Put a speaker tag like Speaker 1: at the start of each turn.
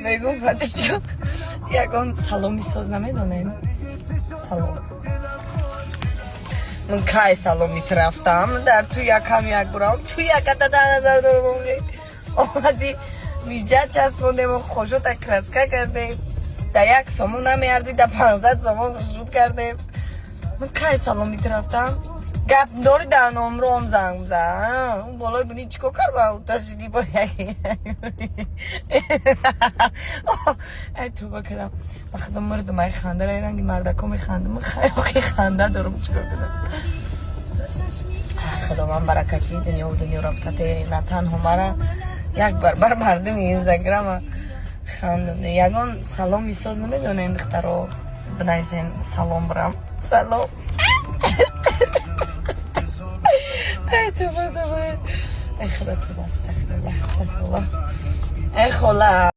Speaker 1: بگم پاتیچکا یکان سالومی ساز نمیدونین سالوم من کای سالومیت رفتم در تو یکم یک برام تو یک $10,000 آمدی میجا چسبوندیم و خوشو تکرسکه کردیم در 1 سامون نمیاردی در 500 سامون خشروب کردیم من کای سالومیت رفتم گپ داری در نمرو هم زنگ بزن اون بالای بینی چیکو کار با تاشیدی با یکی ای توبه کردم بخدم مرد مای خنده رای رنگی مردکو میخنده من خیلی خنده دارم چیکار کنم خدا من برکتی دنیا و دنیا رابطه نه تنها مرا یک بر مردم اینستاگرام خندونه یگان سلام میساز نمیدونه این دخترو بنایزین سلام برم سلام ای توبه ای خدا توبه استغفرالله ای خلا